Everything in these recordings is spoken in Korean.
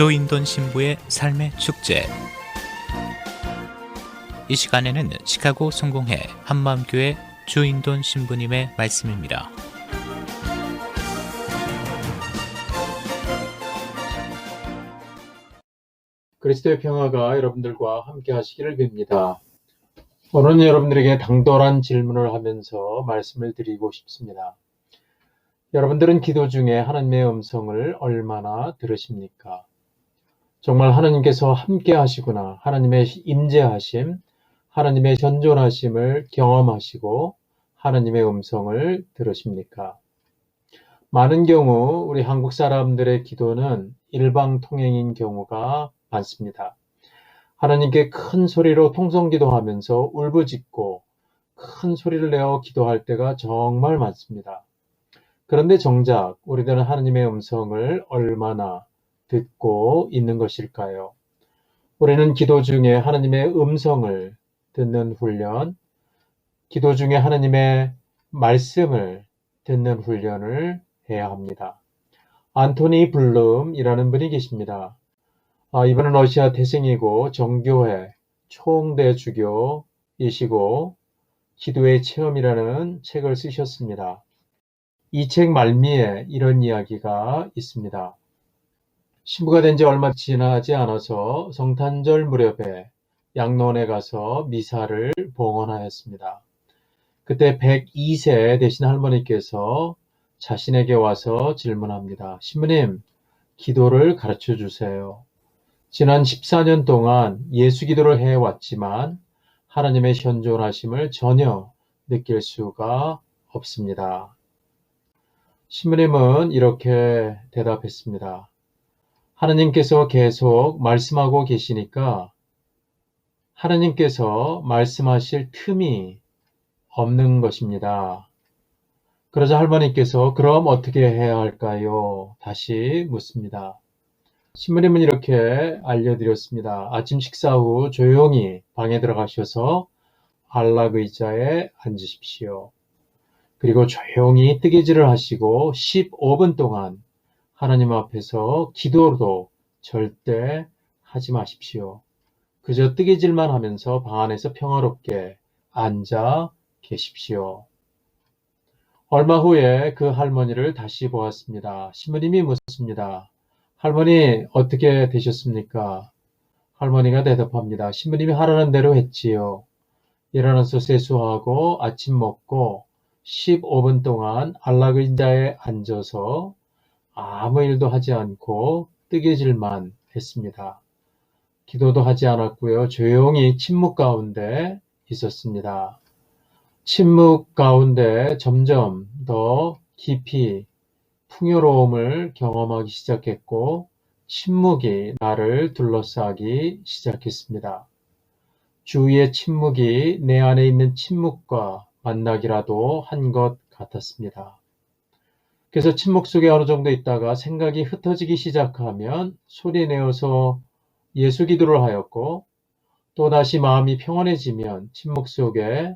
조인돈 신부의 삶의 축제. 이 시간에는 시카고 성공회 한마음교회 조인돈 신부님의 말씀입니다. 그리스도의 평화가 여러분들과 함께 하시기를 빕니다. 오늘은 여러분들에게 당돌한 질문을 하면서 말씀을 드리고 싶습니다. 여러분들은 기도 중에 하나님의 음성을 얼마나 들으십니까? 정말 하나님께서 함께 하시구나, 하나님의 임재하심, 하나님의 현존하심을 경험하시고 하나님의 음성을 들으십니까? 많은 경우 우리 한국 사람들의 기도는 일방통행인 경우가 많습니다. 하나님께 큰 소리로 통성기도하면서 울부짖고 큰 소리를 내어 기도할 때가 정말 많습니다. 그런데 정작 우리들은 하나님의 음성을 얼마나 듣고 있는 것일까요? 우리는 기도 중에 하나님의 음성을 듣는 훈련, 기도 중에 하나님의 말씀을 듣는 훈련을 해야 합니다. 안토니 블룸이라는 분이 계십니다. 이분은 러시아 태생이고 정교회 총대 주교이시고 기도의 체험이라는 책을 쓰셨습니다. 이 책 말미에 이런 이야기가 있습니다. 신부가 된 지 얼마 지나지 않아서 성탄절 무렵에 양론에 가서 미사를 봉헌하였습니다. 그때 102세 되신 할머니께서 자신에게 와서 질문합니다. 신부님, 기도를 가르쳐 주세요. 지난 14년 동안 예수 기도를 해왔지만 하나님의 현존하심을 전혀 느낄 수가 없습니다. 신부님은 이렇게 대답했습니다. 하나님께서 계속 말씀하고 계시니까 하나님께서 말씀하실 틈이 없는 것입니다. 그러자 할머니께서 그럼 어떻게 해야 할까요? 다시 묻습니다. 신부님은 이렇게 알려드렸습니다. 아침 식사 후 조용히 방에 들어가셔서 안락 의자에 앉으십시오. 그리고 조용히 뜨개질을 하시고 15분 동안 하나님 앞에서 기도도 절대 하지 마십시오. 그저 뜨개질만 하면서 방 안에서 평화롭게 앉아 계십시오. 얼마 후에 그 할머니를 다시 보았습니다. 신부님이 묻습니다. 할머니, 어떻게 되셨습니까? 할머니가 대답합니다. 신부님이 하라는 대로 했지요. 일어나서 세수하고 아침 먹고 15분 동안 안락 의자에 앉아서 아무 일도 하지 않고 뜨개질만 했습니다. 기도도 하지 않았고요. 조용히 침묵 가운데 있었습니다. 침묵 가운데 점점 더 깊이 풍요로움을 경험하기 시작했고 침묵이 나를 둘러싸기 시작했습니다. 주위의 침묵이 내 안에 있는 침묵과 만나기라도 한 것 같았습니다. 그래서 침묵 속에 어느 정도 있다가 생각이 흩어지기 시작하면 소리 내어서 예수 기도를 하였고 또다시 마음이 평온해지면 침묵 속에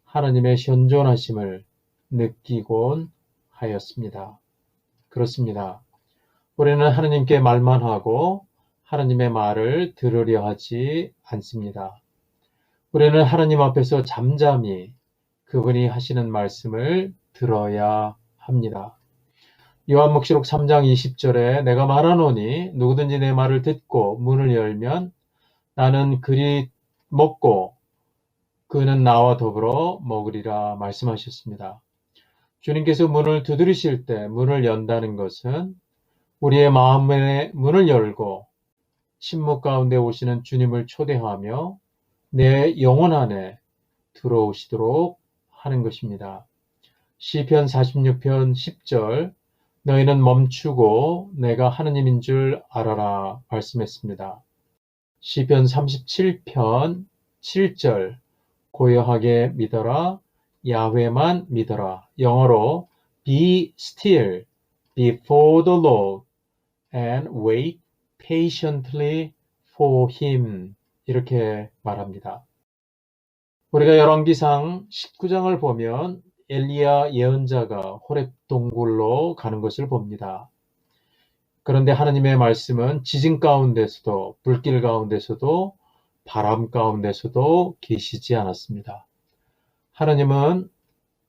하나님의 현존하심을 느끼곤 하였습니다. 그렇습니다. 우리는 하나님께 말만 하고 하나님의 말을 들으려 하지 않습니다. 우리는 하나님 앞에서 잠잠히 그분이 하시는 말씀을 들어야 합니다. 요한복음록 3장 20절에 내가 말하노니 누구든지 내 말을 듣고 문을 열면 나는 그리 먹고 그는 나와 더불어 먹으리라 말씀하셨습니다. 주님께서 문을 두드리실 때 문을 연다는 것은 우리의 마음의 문을 열고 침묵 가운데 오시는 주님을 초대하며 내 영혼 안에 들어오시도록 하는 것입니다. 시편 46편 10절 너희는 멈추고 내가 하느님인 줄 알아라 말씀했습니다. 시편 37편 7절 고요하게 믿어라 야훼만 믿어라 영어로 Be still before the Lord and wait patiently for Him 이렇게 말합니다. 우리가 열왕기상 19장을 보면 엘리야 예언자가 호렙 동굴로 가는 것을 봅니다. 그런데 하나님의 말씀은 지진 가운데서도, 불길 가운데서도, 바람 가운데서도 계시지 않았습니다. 하나님은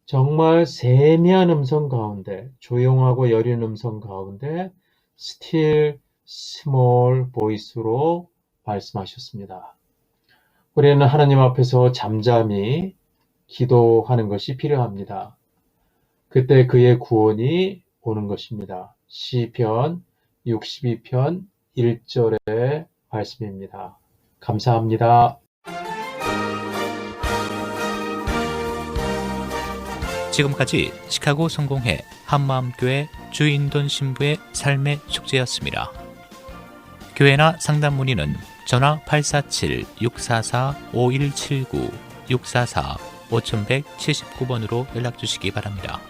정말 세미한 음성 가운데, 조용하고 여린 음성 가운데 still small voice로 말씀하셨습니다. 우리는 하나님 앞에서 잠잠히 기도하는 것이 필요합니다. 그때 그의 구원이 오는 것입니다. 시편 62편 1절의 말씀입니다. 감사합니다. 지금까지 시카고 성공회 한마음교회 주인돈 신부의 삶의 축제였습니다. 교회나 상담 문의는 전화 847-644-5179, 644-5179번으로 연락주시기 바랍니다.